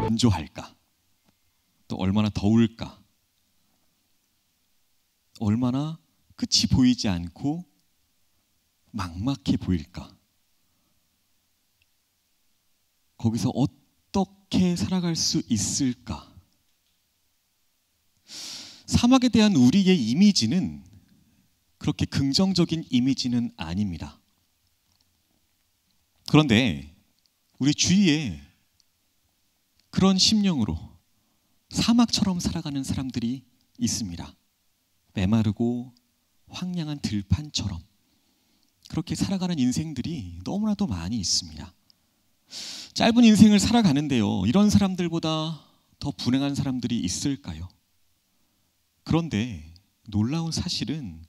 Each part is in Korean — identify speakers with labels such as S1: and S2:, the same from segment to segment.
S1: 건조할까? 또 얼마나 더울까? 얼마나 끝이 보이지 않고 막막해 보일까? 거기서 어떻게 살아갈 수 있을까? 사막에 대한 우리의 이미지는 그렇게 긍정적인 이미지는 아닙니다. 그런데 우리 주위에 그런 심령으로 사막처럼 살아가는 사람들이 있습니다. 메마르고 황량한 들판처럼 그렇게 살아가는 인생들이 너무나도 많이 있습니다. 짧은 인생을 살아가는데요, 이런 사람들보다 더 불행한 사람들이 있을까요? 그런데 놀라운 사실은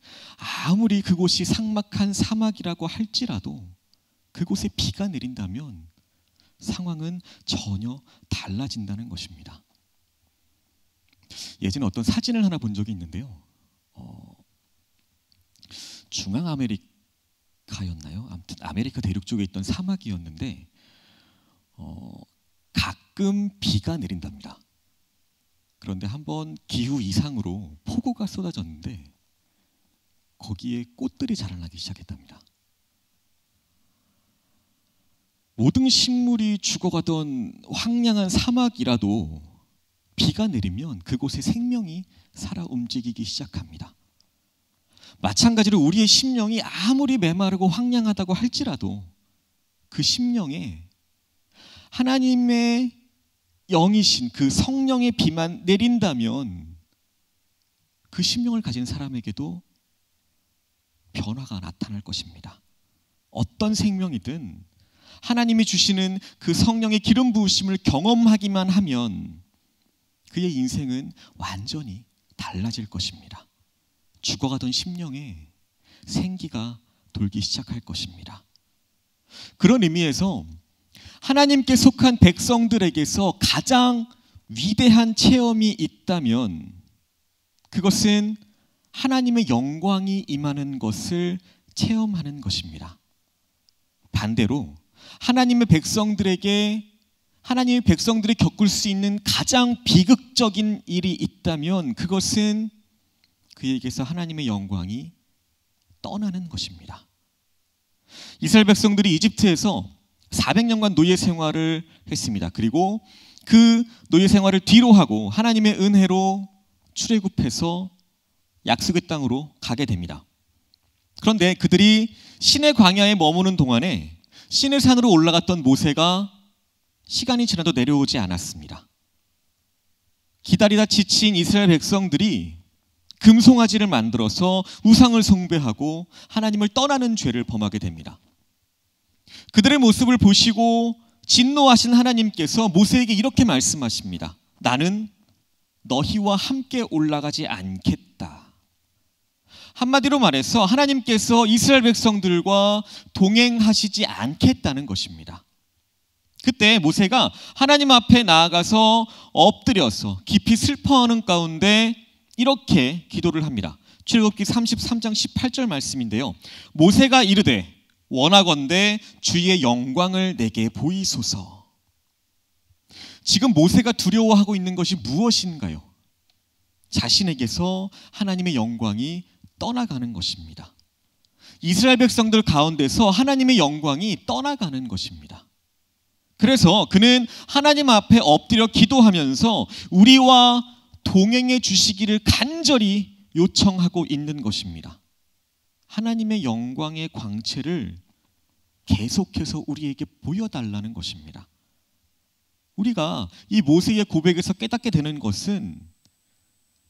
S1: 아무리 그곳이 삭막한 사막이라고 할지라도 그곳에 비가 내린다면 상황은 전혀 달라진다는 것입니다. 예전에 어떤 사진을 하나 본 적이 있는데요. 중앙아메리카였나요? 아무튼 아메리카 대륙 쪽에 있던 사막이었는데 가끔 비가 내린답니다. 그런데 한번 기후 이상으로 폭우가 쏟아졌는데 거기에 꽃들이 자라나기 시작했답니다. 모든 식물이 죽어가던 황량한 사막이라도 비가 내리면 그곳에 생명이 살아 움직이기 시작합니다. 마찬가지로 우리의 심령이 아무리 메마르고 황량하다고 할지라도 그 심령에 하나님의 영이신 그 성령의 비만 내린다면 그 심령을 가진 사람에게도 변화가 나타날 것입니다. 어떤 생명이든 하나님이 주시는 그 성령의 기름 부으심을 경험하기만 하면 그의 인생은 완전히 달라질 것입니다. 죽어가던 심령에 생기가 돌기 시작할 것입니다. 그런 의미에서 하나님께 속한 백성들에게서 가장 위대한 체험이 있다면 그것은 하나님의 영광이 임하는 것을 체험하는 것입니다. 반대로 하나님의 백성들이 겪을 수 있는 가장 비극적인 일이 있다면 그것은 그에게서 하나님의 영광이 떠나는 것입니다. 이스라엘 백성들이 이집트에서 400년간 노예 생활을 했습니다. 그리고 그 노예 생활을 뒤로 하고 하나님의 은혜로 출애굽해서 약속의 땅으로 가게 됩니다. 그런데 그들이 시내 광야에 머무는 동안에 시내 산으로 올라갔던 모세가 시간이 지나도 내려오지 않았습니다. 기다리다 지친 이스라엘 백성들이 금송아지를 만들어서 우상을 숭배하고 하나님을 떠나는 죄를 범하게 됩니다. 그들의 모습을 보시고 진노하신 하나님께서 모세에게 이렇게 말씀하십니다. 나는 너희와 함께 올라가지 않겠다. 한마디로 말해서 하나님께서 이스라엘 백성들과 동행하시지 않겠다는 것입니다. 그때 모세가 하나님 앞에 나아가서 엎드려서 깊이 슬퍼하는 가운데 이렇게 기도를 합니다. 출애굽기 33장 18절 말씀인데요. 모세가 이르되 원하건대 주의 영광을 내게 보이소서. 지금 모세가 두려워하고 있는 것이 무엇인가요? 자신에게서 하나님의 영광이 떠나가는 것입니다. 이스라엘 백성들 가운데서 하나님의 영광이 떠나가는 것입니다. 그래서 그는 하나님 앞에 엎드려 기도하면서 우리와 동행해 주시기를 간절히 요청하고 있는 것입니다. 하나님의 영광의 광채를 계속해서 우리에게 보여달라는 것입니다. 우리가 이 모세의 고백에서 깨닫게 되는 것은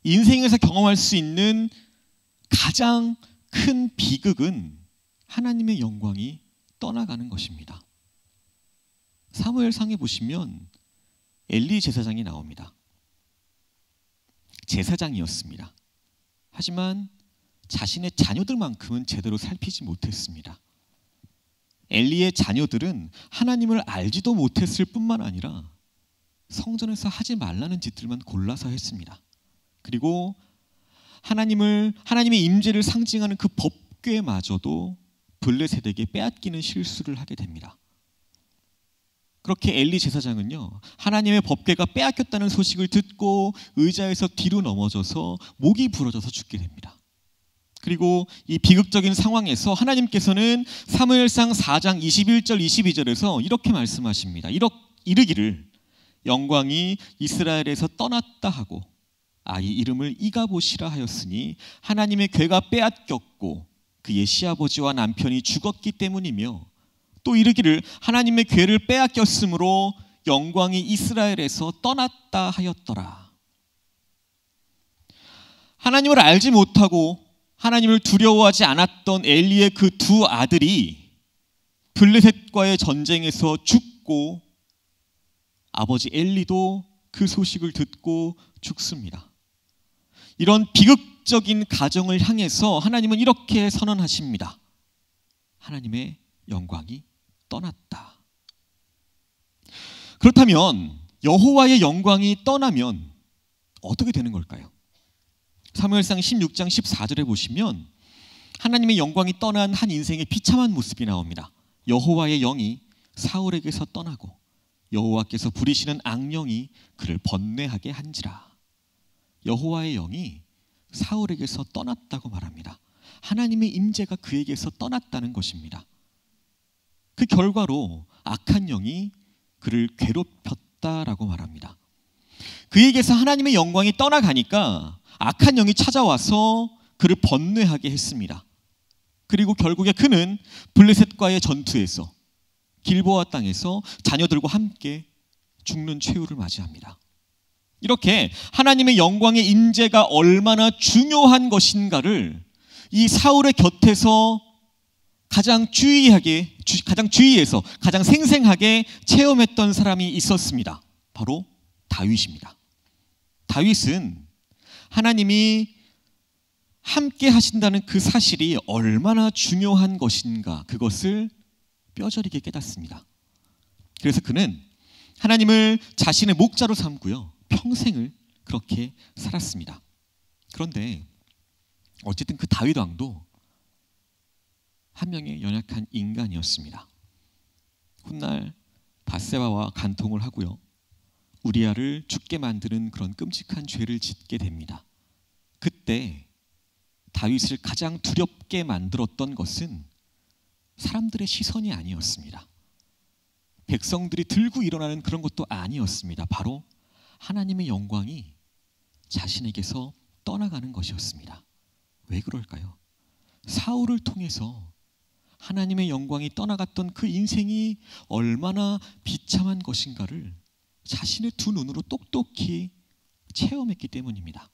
S1: 인생에서 경험할 수 있는 가장 큰 비극은 하나님의 영광이 떠나가는 것입니다. 사무엘상에 보시면 엘리 제사장이 나옵니다. 제사장이었습니다. 하지만 자신의 자녀들만큼은 제대로 살피지 못했습니다. 엘리의 자녀들은 하나님을 알지도 못했을 뿐만 아니라 성전에서 하지 말라는 짓들만 골라서 했습니다. 그리고 하나님의 임재를 상징하는 그 법궤마저도 블레셋에게 빼앗기는 실수를 하게 됩니다. 그렇게 엘리 제사장은요, 하나님의 법궤가 빼앗겼다는 소식을 듣고 의자에서 뒤로 넘어져서 목이 부러져서 죽게 됩니다. 그리고 이 비극적인 상황에서 하나님께서는 사무엘상 4장 21절 22절에서 이렇게 말씀하십니다. 이르기를 영광이 이스라엘에서 떠났다 하고 아이 이름을 이가봇이라 하였으니 하나님의 궤가 빼앗겼고 그의 시아버지와 남편이 죽었기 때문이며, 또 이르기를 하나님의 궤를 빼앗겼으므로 영광이 이스라엘에서 떠났다 하였더라. 하나님을 알지 못하고 하나님을 두려워하지 않았던 엘리의 그 두 아들이 블레셋과의 전쟁에서 죽고 아버지 엘리도 그 소식을 듣고 죽습니다. 이런 비극적인 가정을 향해서 하나님은 이렇게 선언하십니다. 하나님의 영광이 떠났다. 그렇다면 여호와의 영광이 떠나면 어떻게 되는 걸까요? 사무엘상 16장 14절에 보시면 하나님의 영광이 떠난 한 인생의 비참한 모습이 나옵니다. 여호와의 영이 사울에게서 떠나고 여호와께서 부리시는 악령이 그를 번뇌하게 한지라. 여호와의 영이 사울에게서 떠났다고 말합니다. 하나님의 임재가 그에게서 떠났다는 것입니다. 그 결과로 악한 영이 그를 괴롭혔다라고 말합니다. 그에게서 하나님의 영광이 떠나가니까 악한 영이 찾아와서 그를 번뇌하게 했습니다. 그리고 결국에 그는 블레셋과의 전투에서 길보아 땅에서 자녀들과 함께 죽는 최후를 맞이합니다. 이렇게 하나님의 영광의 임재가 얼마나 중요한 것인가를 이 사울의 곁에서 가장 주위에서 가장 생생하게 체험했던 사람이 있었습니다. 바로 다윗입니다. 다윗은 하나님이 함께 하신다는 그 사실이 얼마나 중요한 것인가, 그것을 뼈저리게 깨닫습니다. 그래서 그는 하나님을 자신의 목자로 삼고요, 평생을 그렇게 살았습니다. 그런데 어쨌든 그 다윗 왕도 한 명의 연약한 인간이었습니다. 훗날 밧세바와 간통을 하고요, 우리아를 죽게 만드는 그런 끔찍한 죄를 짓게 됩니다. 그때 다윗을 가장 두렵게 만들었던 것은 사람들의 시선이 아니었습니다. 백성들이 들고 일어나는 그런 것도 아니었습니다. 바로 하나님의 영광이 자신에게서 떠나가는 것이었습니다. 왜 그럴까요? 사울을 통해서 하나님의 영광이 떠나갔던 그 인생이 얼마나 비참한 것인가를 자신의 두 눈으로 똑똑히 체험했기 때문입니다.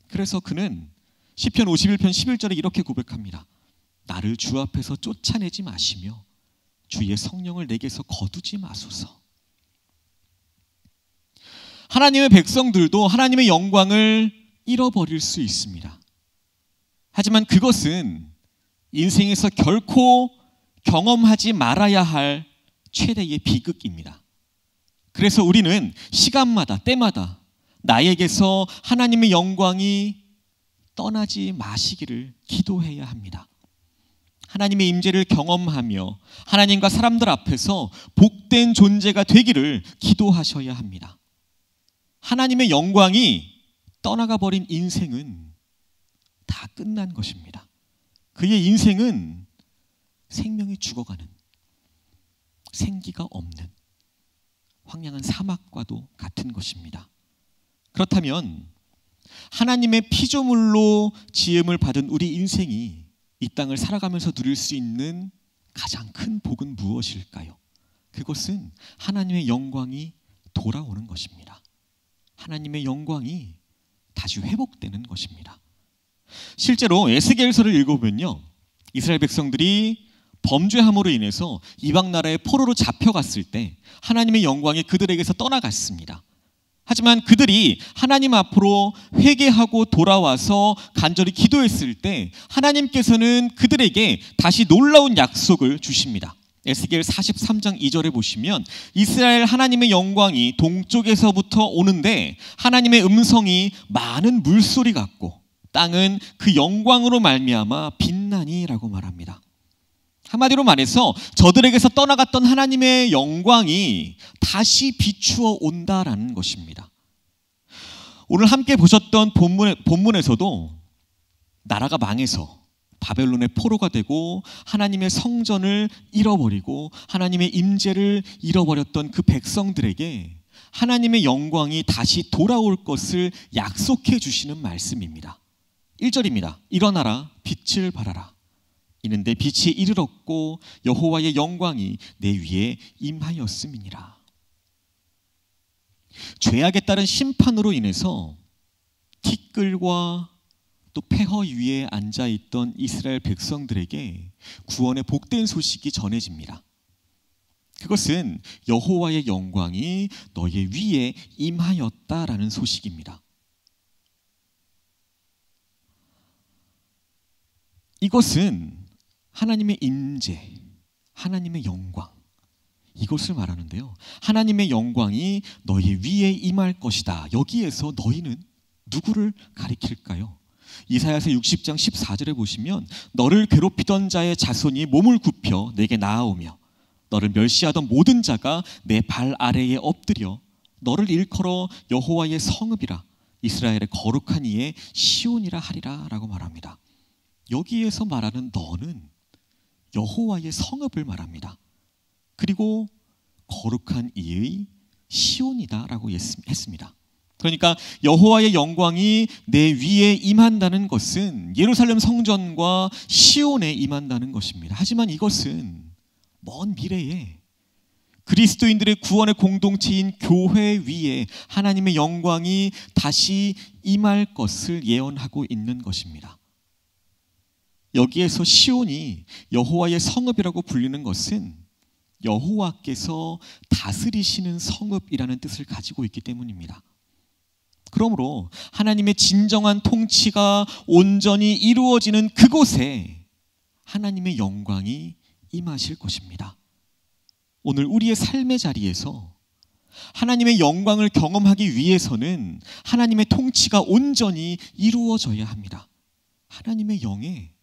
S1: 그래서 그는 시편 51편 11절에 이렇게 고백합니다. 나를 주 앞에서 쫓아내지 마시며 주의 성령을 내게서 거두지 마소서. 하나님의 백성들도 하나님의 영광을 잃어버릴 수 있습니다. 하지만 그것은 인생에서 결코 경험하지 말아야 할 최대의 비극입니다. 그래서 우리는 시간마다 때마다 나에게서 하나님의 영광이 떠나지 마시기를 기도해야 합니다. 하나님의 임재를 경험하며 하나님과 사람들 앞에서 복된 존재가 되기를 기도하셔야 합니다. 하나님의 영광이 떠나가 버린 인생은 다 끝난 것입니다. 그의 인생은 생명이 죽어가는, 생기가 없는 황량한 사막과도 같은 것입니다. 그렇다면 하나님의 피조물로 지음을 받은 우리 인생이 이 땅을 살아가면서 누릴 수 있는 가장 큰 복은 무엇일까요? 그것은 하나님의 영광이 돌아오는 것입니다. 하나님의 영광이 다시 회복되는 것입니다. 실제로 에스겔서를 읽어보면요, 이스라엘 백성들이 범죄함으로 인해서 이방 나라의 포로로 잡혀갔을 때 하나님의 영광이 그들에게서 떠나갔습니다. 하지만 그들이 하나님 앞으로 회개하고 돌아와서 간절히 기도했을 때 하나님께서는 그들에게 다시 놀라운 약속을 주십니다. 에스겔 43장 2절에 보시면 이스라엘 하나님의 영광이 동쪽에서부터 오는데 하나님의 음성이 많은 물소리 같고 땅은 그 영광으로 말미암아 빛나니라고 말합니다. 한마디로 말해서 저들에게서 떠나갔던 하나님의 영광이 다시 비추어 온다라는 것입니다. 오늘 함께 보셨던 본문에서도 나라가 망해서 바벨론의 포로가 되고 하나님의 성전을 잃어버리고 하나님의 임재를 잃어버렸던 그 백성들에게 하나님의 영광이 다시 돌아올 것을 약속해 주시는 말씀입니다. 1절입니다. 일어나라 빛을 발하라. 이는 내 빛이 이르렀고 여호와의 영광이 내 위에 임하였음이니라. 죄악에 따른 심판으로 인해서 티끌과 또 폐허 위에 앉아있던 이스라엘 백성들에게 구원의 복된 소식이 전해집니다. 그것은 여호와의 영광이 너의 위에 임하였다라는 소식입니다. 이것은 하나님의 임재, 하나님의 영광, 이것을 말하는데요. 하나님의 영광이 너희 위에 임할 것이다. 여기에서 너희는 누구를 가리킬까요? 이사야서 60장 14절에 보시면 너를 괴롭히던 자의 자손이 몸을 굽혀 내게 나아오며 너를 멸시하던 모든 자가 내 발 아래에 엎드려 너를 일컬어 여호와의 성읍이라 이스라엘의 거룩한 이의 시온이라 하리라 라고 말합니다. 여기에서 말하는 너는 여호와의 성읍을 말합니다. 그리고 거룩한 이의 시온이다 라고 했습니다. 그러니까 여호와의 영광이 내 위에 임한다는 것은 예루살렘 성전과 시온에 임한다는 것입니다. 하지만 이것은 먼 미래에 그리스도인들의 구원의 공동체인 교회 위에 하나님의 영광이 다시 임할 것을 예언하고 있는 것입니다. 여기에서 시온이 여호와의 성읍이라고 불리는 것은 여호와께서 다스리시는 성읍이라는 뜻을 가지고 있기 때문입니다. 그러므로 하나님의 진정한 통치가 온전히 이루어지는 그곳에 하나님의 영광이 임하실 것입니다. 오늘 우리의 삶의 자리에서 하나님의 영광을 경험하기 위해서는 하나님의 통치가 온전히 이루어져야 합니다. 하나님의 영에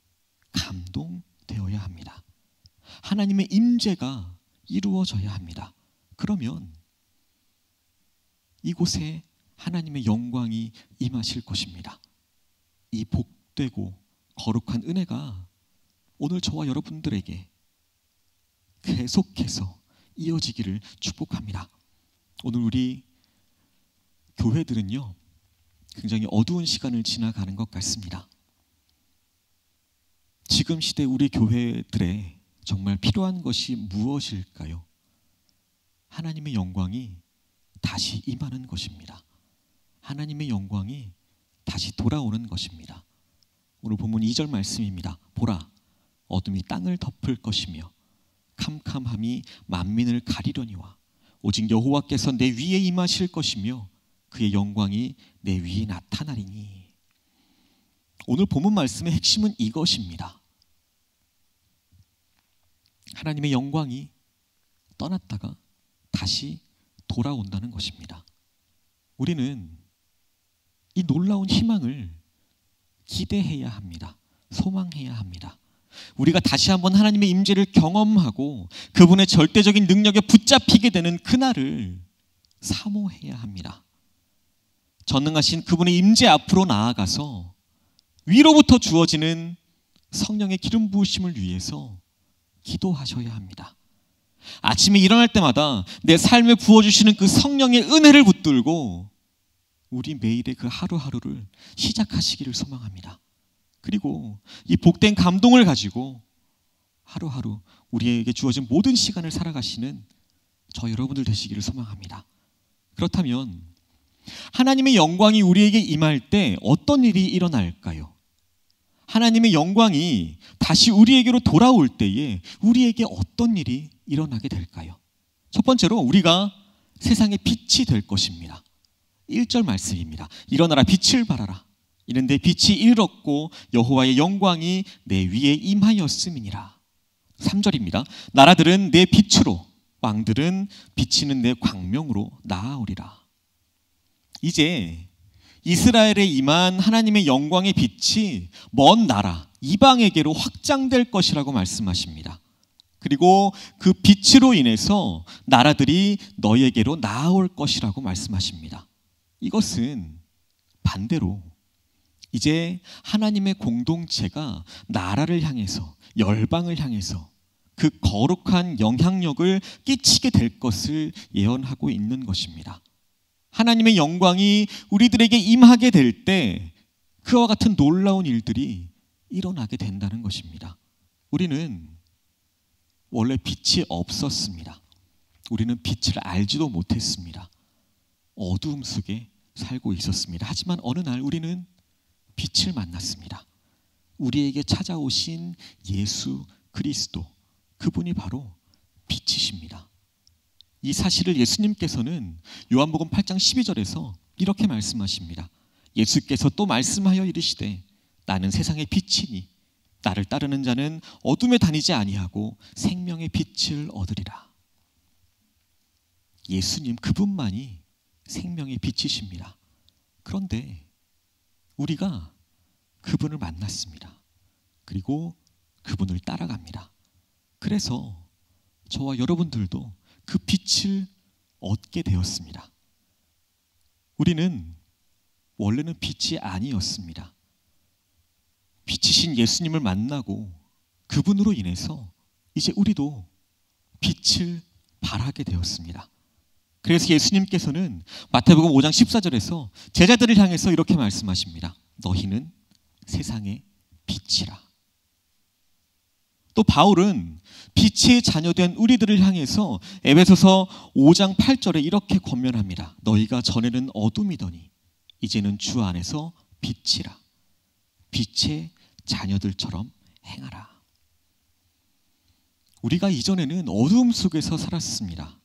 S1: 감동되어야 합니다. 하나님의 임재가 이루어져야 합니다. 그러면 이곳에 하나님의 영광이 임하실 것입니다. 이 복되고 거룩한 은혜가 오늘 저와 여러분들에게 계속해서 이어지기를 축복합니다. 오늘 우리 교회들은요, 굉장히 어두운 시간을 지나가는 것 같습니다. 지금 시대 우리 교회들에 정말 필요한 것이 무엇일까요? 하나님의 영광이 다시 임하는 것입니다. 하나님의 영광이 다시 돌아오는 것입니다. 오늘 본문 2절 말씀입니다. 보라, 어둠이 땅을 덮을 것이며 캄캄함이 만민을 가리려니와 오직 여호와께서 내 위에 임하실 것이며 그의 영광이 내 위에 나타나리니. 오늘 본문 말씀의 핵심은 이것입니다. 하나님의 영광이 떠났다가 다시 돌아온다는 것입니다. 우리는 이 놀라운 희망을 기대해야 합니다. 소망해야 합니다. 우리가 다시 한번 하나님의 임재를 경험하고 그분의 절대적인 능력에 붙잡히게 되는 그날을 사모해야 합니다. 전능하신 그분의 임재 앞으로 나아가서 위로부터 주어지는 성령의 기름 부으심을 위해서 기도하셔야 합니다. 아침에 일어날 때마다 내 삶에 부어주시는 그 성령의 은혜를 붙들고 우리 매일의 그 하루하루를 시작하시기를 소망합니다. 그리고 이 복된 감동을 가지고 하루하루 우리에게 주어진 모든 시간을 살아가시는 저 여러분들 되시기를 소망합니다. 그렇다면 하나님의 영광이 우리에게 임할 때 어떤 일이 일어날까요? 하나님의 영광이 다시 우리에게로 돌아올 때에 우리에게 어떤 일이 일어나게 될까요? 첫 번째로 우리가 세상의 빛이 될 것입니다. 1절 말씀입니다. 일어나라 빛을 발하라. 이는 내 빛이 이르렀고 여호와의 영광이 내 위에 임하였음이니라. 3절입니다. 나라들은 내 빛으로 왕들은 비치는 내 광명으로 나아오리라. 이제 이스라엘에 임한 하나님의 영광의 빛이 먼 나라 이방에게로 확장될 것이라고 말씀하십니다. 그리고 그 빛으로 인해서 나라들이 너희에게로 나아올 것이라고 말씀하십니다. 이것은 반대로 이제 하나님의 공동체가 나라를 향해서, 열방을 향해서 그 거룩한 영향력을 끼치게 될 것을 예언하고 있는 것입니다. 하나님의 영광이 우리들에게 임하게 될 때 그와 같은 놀라운 일들이 일어나게 된다는 것입니다. 우리는 원래 빛이 없었습니다. 우리는 빛을 알지도 못했습니다. 어두움 속에 살고 있었습니다. 하지만 어느 날 우리는 빛을 만났습니다. 우리에게 찾아오신 예수 그리스도, 그분이 바로 빛이십니다. 이 사실을 예수님께서는 요한복음 8장 12절에서 이렇게 말씀하십니다. 예수께서 또 말씀하여 이르시되 나는 세상의 빛이니 나를 따르는 자는 어둠에 다니지 아니하고 생명의 빛을 얻으리라. 예수님 그분만이 생명의 빛이십니다. 그런데 우리가 그분을 만났습니다. 그리고 그분을 따라갑니다. 그래서 저와 여러분들도 그 빛을 얻게 되었습니다. 우리는 원래는 빛이 아니었습니다. 빛이신 예수님을 만나고 그분으로 인해서 이제 우리도 빛을 발하게 되었습니다. 그래서 예수님께서는 마태복음 5장 14절에서 제자들을 향해서 이렇게 말씀하십니다. 너희는 세상의 빛이라. 또 바울은 빛의 자녀된 우리들을 향해서 에베소서 5장 8절에 이렇게 권면합니다. 너희가 전에는 어둠이더니 이제는 주 안에서 빛이라. 빛의 자녀들처럼 행하라. 우리가 이전에는 어두움 속에서 살았습니다.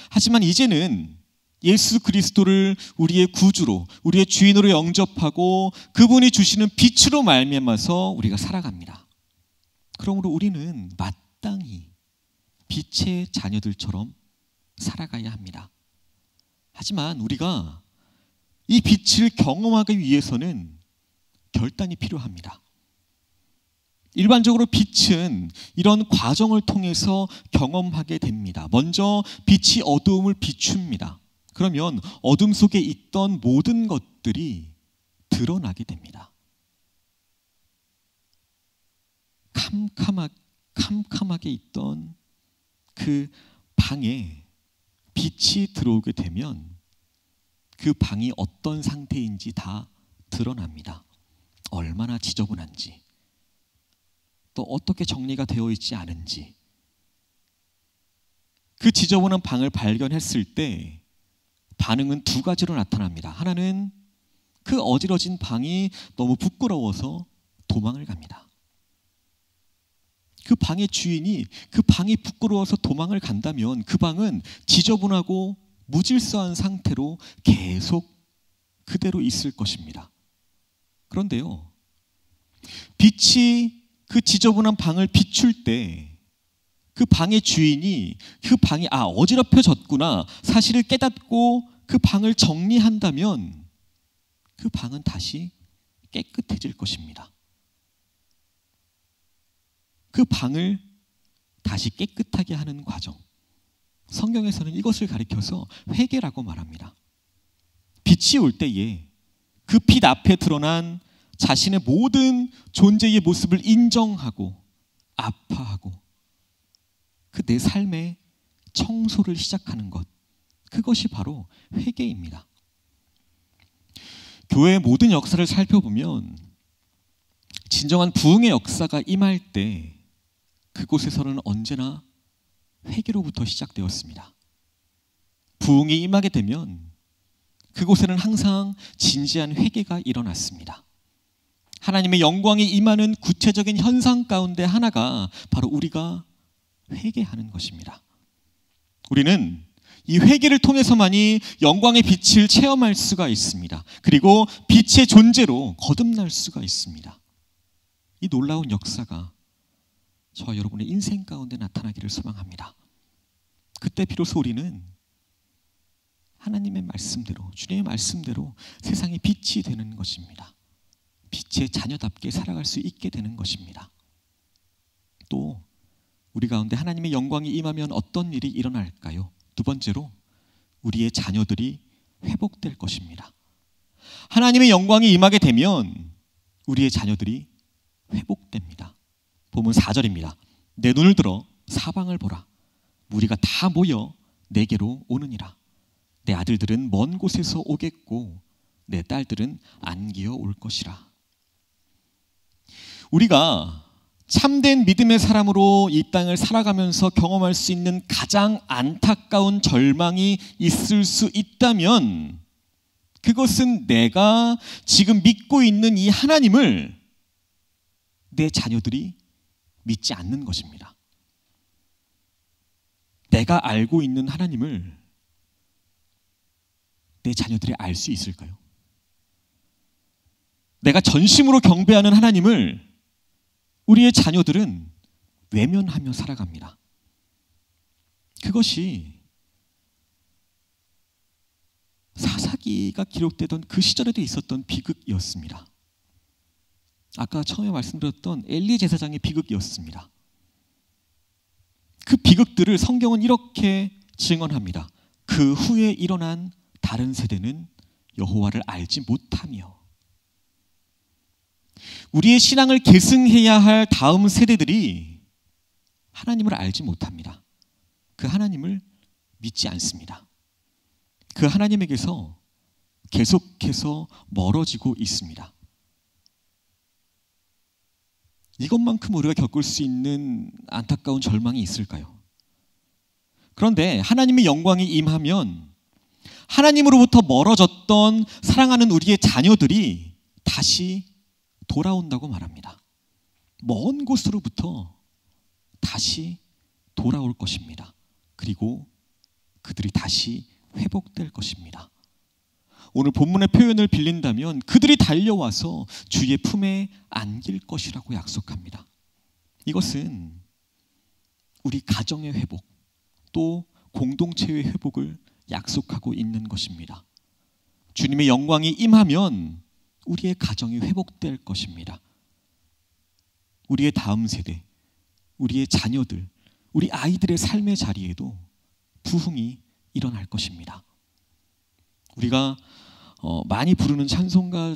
S1: 하지만 이제는 예수 그리스도를 우리의 구주로, 우리의 주인으로 영접하고 그분이 주시는 빛으로 말미암아서 우리가 살아갑니다. 그러므로 우리는 마땅히 빛의 자녀들처럼 살아가야 합니다. 하지만 우리가 이 빛을 경험하기 위해서는 결단이 필요합니다. 일반적으로 빛은 이런 과정을 통해서 경험하게 됩니다. 먼저 빛이 어두움을 비춥니다. 그러면 어둠 속에 있던 모든 것들이 드러나게 됩니다. 캄캄하게 있던 그 방에 빛이 들어오게 되면 그 방이 어떤 상태인지 다 드러납니다. 얼마나 지저분한지, 또 어떻게 정리가 되어 있지 않은지. 그 지저분한 방을 발견했을 때 반응은 두 가지로 나타납니다. 하나는 그 어지러진 방이 너무 부끄러워서 도망을 갑니다. 그 방의 주인이 그 방이 부끄러워서 도망을 간다면 그 방은 지저분하고 무질서한 상태로 계속 그대로 있을 것입니다. 그런데요, 빛이 그 지저분한 방을 비출 때 그 방의 주인이 그 방이 어지럽혀졌구나 사실을 깨닫고 그 방을 정리한다면 그 방은 다시 깨끗해질 것입니다. 그 방을 다시 깨끗하게 하는 과정, 성경에서는 이것을 가리켜서 회개라고 말합니다. 빛이 올 때에 그 빛 앞에 드러난 자신의 모든 존재의 모습을 인정하고 아파하고 그 내 삶의 청소를 시작하는 것, 그것이 바로 회개입니다. 교회의 모든 역사를 살펴보면 진정한 부흥의 역사가 임할 때 그곳에서는 언제나 회개로부터 시작되었습니다. 부흥이 임하게 되면 그곳에는 항상 진지한 회개가 일어났습니다. 하나님의 영광이 임하는 구체적인 현상 가운데 하나가 바로 우리가 회개하는 것입니다. 우리는 이 회개를 통해서만이 영광의 빛을 체험할 수가 있습니다. 그리고 빛의 존재로 거듭날 수가 있습니다. 이 놀라운 역사가 저와 여러분의 인생 가운데 나타나기를 소망합니다. 그때 비로소 우리는 하나님의 말씀대로, 주님의 말씀대로 세상의 빛이 되는 것입니다. 빛의 자녀답게 살아갈 수 있게 되는 것입니다. 또 우리 가운데 하나님의 영광이 임하면 어떤 일이 일어날까요? 두 번째로 우리의 자녀들이 회복될 것입니다. 하나님의 영광이 임하게 되면 우리의 자녀들이 회복됩니다. 본문 4절입니다. 내 눈을 들어 사방을 보라. 무리가 다 모여 내게로 오느니라. 내 아들들은 먼 곳에서 오겠고 내 딸들은 안기어 올 것이라. 우리가 참된 믿음의 사람으로 이 땅을 살아가면서 경험할 수 있는 가장 안타까운 절망이 있을 수 있다면 그것은 내가 지금 믿고 있는 이 하나님을 내 자녀들이 믿지 않는 것입니다. 내가 알고 있는 하나님을 내 자녀들이 알 수 있을까요? 내가 전심으로 경배하는 하나님을 우리의 자녀들은 외면하며 살아갑니다. 그것이 사사기가 기록되던 그 시절에도 있었던 비극이었습니다. 아까 처음에 말씀드렸던 엘리 제사장의 비극이었습니다. 그 비극들을 성경은 이렇게 증언합니다. 그 후에 일어난 다른 세대는 여호와를 알지 못하며. 우리의 신앙을 계승해야 할 다음 세대들이 하나님을 알지 못합니다. 그 하나님을 믿지 않습니다. 그 하나님에게서 계속해서 멀어지고 있습니다. 이것만큼 우리가 겪을 수 있는 안타까운 절망이 있을까요? 그런데 하나님의 영광이 임하면 하나님으로부터 멀어졌던 사랑하는 우리의 자녀들이 다시 돌아온다고 말합니다. 먼 곳으로부터 다시 돌아올 것입니다. 그리고 그들이 다시 회복될 것입니다. 오늘 본문의 표현을 빌린다면 그들이 달려와서 주의 품에 안길 것이라고 약속합니다. 이것은 우리 가정의 회복, 또 공동체의 회복을 약속하고 있는 것입니다. 주님의 영광이 임하면 우리의 가정이 회복될 것입니다. 우리의 다음 세대, 우리의 자녀들, 우리 아이들의 삶의 자리에도 부흥이 일어날 것입니다. 우리가 많이 부르는 찬송가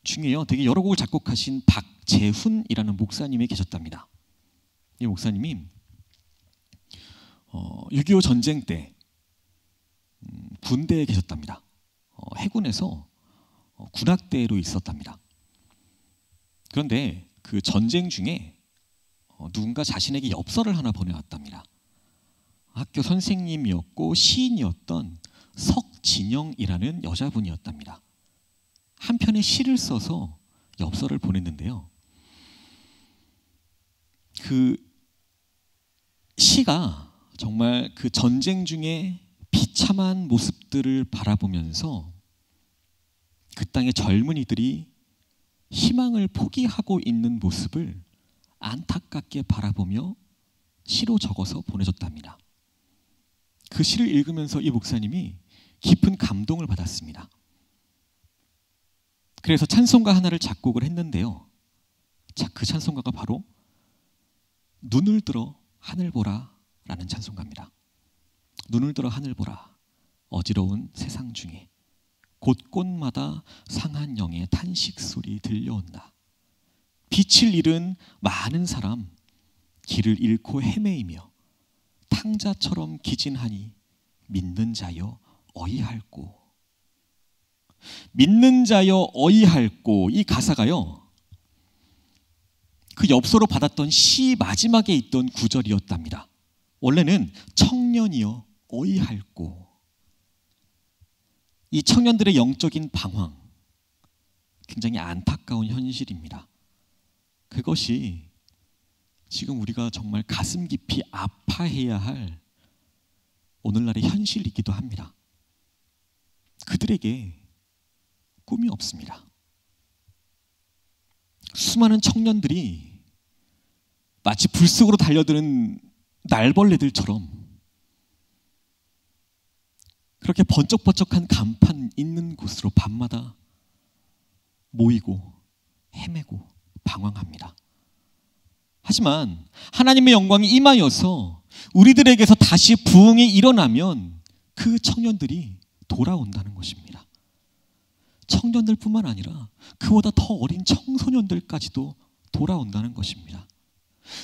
S1: 중에요, 되게 여러 곡을 작곡하신 박재훈이라는 목사님이 계셨답니다. 이 목사님이 6.25 전쟁 때 군대에 계셨답니다. 해군에서 군악대로 있었답니다. 그런데 그 전쟁 중에 누군가 자신에게 엽서를 하나 보내왔답니다. 학교 선생님이었고 시인이었던 석진영이라는 여자분이었답니다. 한 편의 시를 써서 엽서를 보냈는데요. 그 시가 정말 그 전쟁 중에 비참한 모습들을 바라보면서 그 땅의 젊은이들이 희망을 포기하고 있는 모습을 안타깝게 바라보며 시로 적어서 보내줬답니다. 그 시를 읽으면서 이 목사님이 깊은 감동을 받았습니다. 그래서 찬송가 하나를 작곡을 했는데요. 자, 그 찬송가가 바로 눈을 들어 하늘 보라 라는 찬송가입니다. 눈을 들어 하늘 보라. 어지러운 세상 중에 곳곳마다 상한 영의 탄식 소리 들려온다. 빛을 잃은 많은 사람 길을 잃고 헤매이며 탕자처럼 기진하니 믿는 자여 어이할꼬. 믿는 자여 어이할꼬. 이 가사가요, 그 엽서로 받았던 시 마지막에 있던 구절이었답니다. 원래는 청년이여 어이할꼬. 이 청년들의 영적인 방황, 굉장히 안타까운 현실입니다. 그것이 지금 우리가 정말 가슴 깊이 아파해야 할 오늘날의 현실이기도 합니다. 그들에게 꿈이 없습니다. 수많은 청년들이 마치 불 속으로 달려드는 날벌레들처럼 그렇게 번쩍번쩍한 간판 있는 곳으로 밤마다 모이고 헤매고 방황합니다. 하지만 하나님의 영광이 임하여서 우리들에게서 다시 부흥이 일어나면 그 청년들이 돌아온다는 것입니다. 청년들뿐만 아니라 그보다 더 어린 청소년들까지도 돌아온다는 것입니다.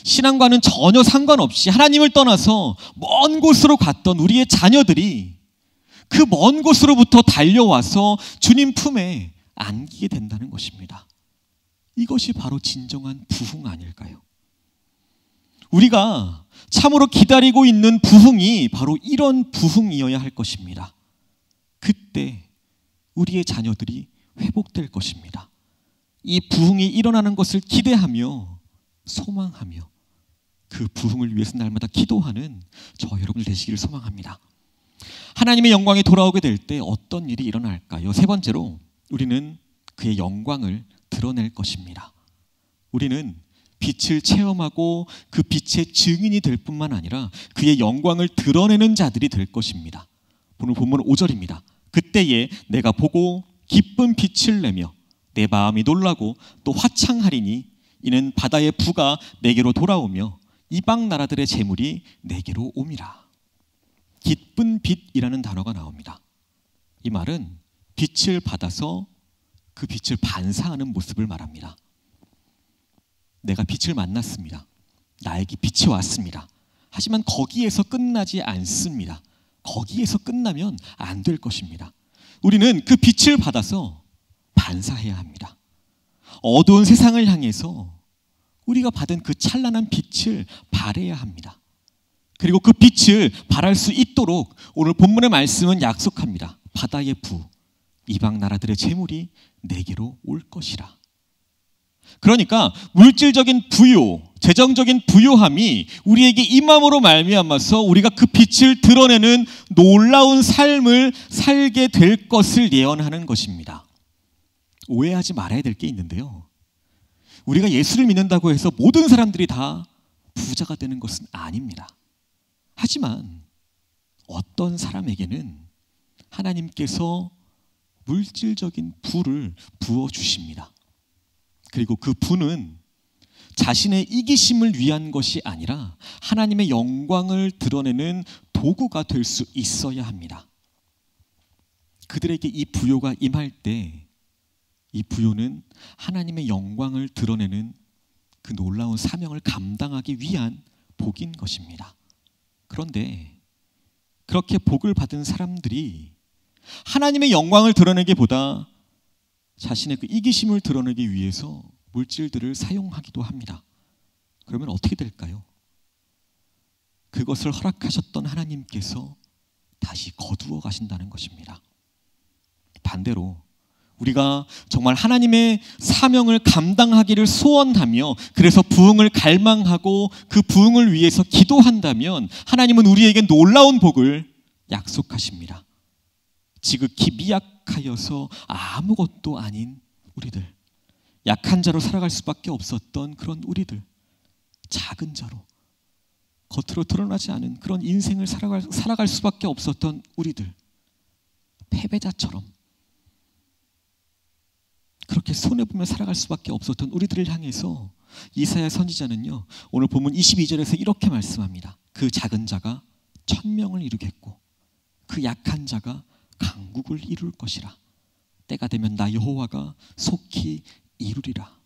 S1: 신앙과는 전혀 상관없이 하나님을 떠나서 먼 곳으로 갔던 우리의 자녀들이 그 먼 곳으로부터 달려와서 주님 품에 안기게 된다는 것입니다. 이것이 바로 진정한 부흥 아닐까요? 우리가 참으로 기다리고 있는 부흥이 바로 이런 부흥이어야 할 것입니다. 그때 우리의 자녀들이 회복될 것입니다. 이 부흥이 일어나는 것을 기대하며 소망하며 그 부흥을 위해서 날마다 기도하는 저와 여러분들 되시기를 소망합니다. 하나님의 영광이 돌아오게 될 때 어떤 일이 일어날까요? 세 번째로 우리는 그의 영광을 드러낼 것입니다. 우리는 빛을 체험하고 그 빛의 증인이 될 뿐만 아니라 그의 영광을 드러내는 자들이 될 것입니다. 오늘 본문 5절입니다. 그때에 내가 보고 기쁜 빛을 내며 내 마음이 놀라고 또 화창하리니 이는 바다의 부가 내게로 돌아오며 이방 나라들의 재물이 내게로 옴이라. 기쁜 빛이라는 단어가 나옵니다. 이 말은 빛을 받아서 그 빛을 반사하는 모습을 말합니다. 내가 빛을 만났습니다. 나에게 빛이 왔습니다. 하지만 거기에서 끝나지 않습니다. 거기에서 끝나면 안 될 것입니다. 우리는 그 빛을 받아서 반사해야 합니다. 어두운 세상을 향해서 우리가 받은 그 찬란한 빛을 발해야 합니다. 그리고 그 빛을 발할 수 있도록 오늘 본문의 말씀은 약속합니다. 바다의 부, 이방 나라들의 재물이 내게로 올 것이라. 그러니까 물질적인 부요, 재정적인 부요함이 우리에게 임함으로 말미암아서 우리가 그 빛을 드러내는 놀라운 삶을 살게 될 것을 예언하는 것입니다. 오해하지 말아야 될 게 있는데요. 우리가 예수를 믿는다고 해서 모든 사람들이 다 부자가 되는 것은 아닙니다. 하지만 어떤 사람에게는 하나님께서 물질적인 부를 부어주십니다. 그리고 그 부는 자신의 이기심을 위한 것이 아니라 하나님의 영광을 드러내는 도구가 될 수 있어야 합니다. 그들에게 이 부요가 임할 때 이 부요는 하나님의 영광을 드러내는 그 놀라운 사명을 감당하기 위한 복인 것입니다. 그런데 그렇게 복을 받은 사람들이 하나님의 영광을 드러내기보다 자신의 그 이기심을 드러내기 위해서 물질들을 사용하기도 합니다. 그러면 어떻게 될까요? 그것을 허락하셨던 하나님께서 다시 거두어 가신다는 것입니다. 반대로 우리가 정말 하나님의 사명을 감당하기를 소원하며 그래서 부흥을 갈망하고 그 부흥을 위해서 기도한다면 하나님은 우리에게 놀라운 복을 약속하십니다. 지극히 미약하여서 아무것도 아닌 우리들, 약한 자로 살아갈 수밖에 없었던 그런 우리들, 작은 자로 겉으로 드러나지 않은 그런 인생을 살아갈 수밖에 없었던 우리들, 패배자처럼 그렇게 손해보며 살아갈 수밖에 없었던 우리들을 향해서 이사야 선지자는요, 오늘 본문 22절에서 이렇게 말씀합니다. 그 작은 자가 천명을 이루겠고 그 약한 자가 강국을 이룰 것이라. 때가 되면 나 여호와가 속히 이루리라.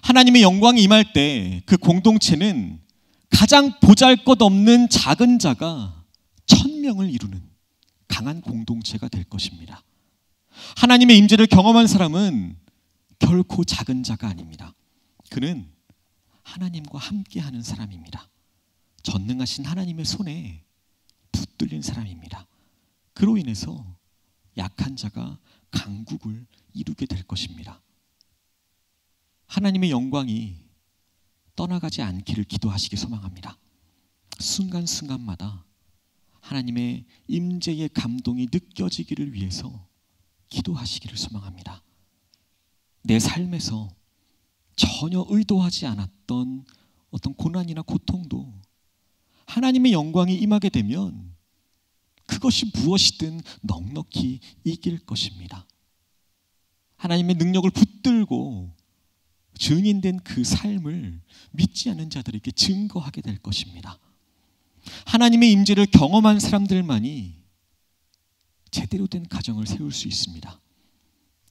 S1: 하나님의 영광이 임할 때 그 공동체는 가장 보잘것없는 작은 자가 천명을 이루는 강한 공동체가 될 것입니다. 하나님의 임재를 경험한 사람은 결코 작은 자가 아닙니다. 그는 하나님과 함께하는 사람입니다. 전능하신 하나님의 손에 붙들린 사람입니다. 그로 인해서 약한 자가 강국을 이루게 될 것입니다. 하나님의 영광이 떠나가지 않기를 기도하시기 소망합니다. 순간순간마다 하나님의 임재의 감동이 느껴지기를 위해서 기도하시기를 소망합니다. 내 삶에서 전혀 의도하지 않았던 어떤 고난이나 고통도 하나님의 영광이 임하게 되면 그것이 무엇이든 넉넉히 이길 것입니다. 하나님의 능력을 붙들고 증인된 그 삶을 믿지 않는 자들에게 증거하게 될 것입니다. 하나님의 임재를 경험한 사람들만이 제대로 된 가정을 세울 수 있습니다.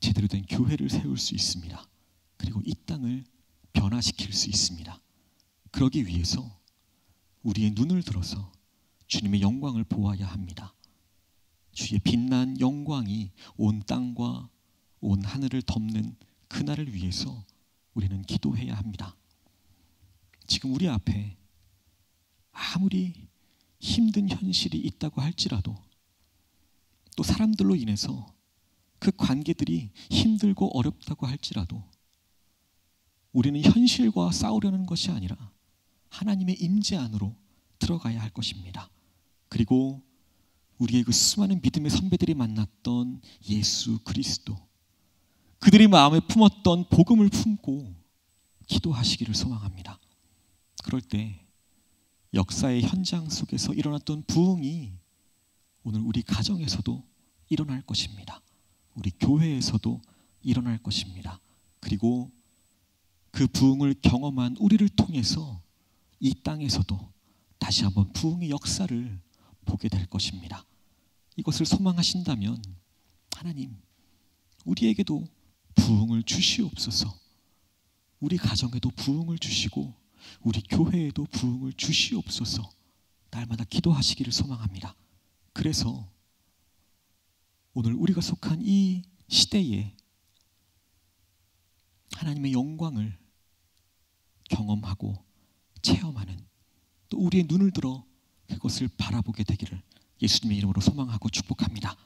S1: 제대로 된 교회를 세울 수 있습니다. 그리고 이 땅을 변화시킬 수 있습니다. 그러기 위해서 우리의 눈을 들어서 주님의 영광을 보아야 합니다. 주의 빛난 영광이 온 땅과 온 하늘을 덮는 그날을 위해서 우리는 기도해야 합니다. 지금 우리 앞에 아무리 힘든 현실이 있다고 할지라도, 또 사람들로 인해서 그 관계들이 힘들고 어렵다고 할지라도, 우리는 현실과 싸우려는 것이 아니라 하나님의 임재 안으로 들어가야 할 것입니다. 그리고 우리의 그 수많은 믿음의 선배들이 만났던 예수 그리스도, 그들이 마음에 품었던 복음을 품고 기도하시기를 소망합니다. 그럴 때 역사의 현장 속에서 일어났던 부흥이 오늘 우리 가정에서도 일어날 것입니다. 우리 교회에서도 일어날 것입니다. 그리고 그 부흥을 경험한 우리를 통해서 이 땅에서도 다시 한번 부흥의 역사를 보게 될 것입니다. 이것을 소망하신다면 하나님, 우리에게도 부흥을 주시옵소서. 우리 가정에도 부흥을 주시고 우리 교회에도 부흥을 주시옵소서. 날마다 기도하시기를 소망합니다. 그래서 오늘 우리가 속한 이 시대에 하나님의 영광을 경험하고 체험하는, 또 우리의 눈을 들어 그것을 바라보게 되기를 예수님의 이름으로 소망하고 축복합니다.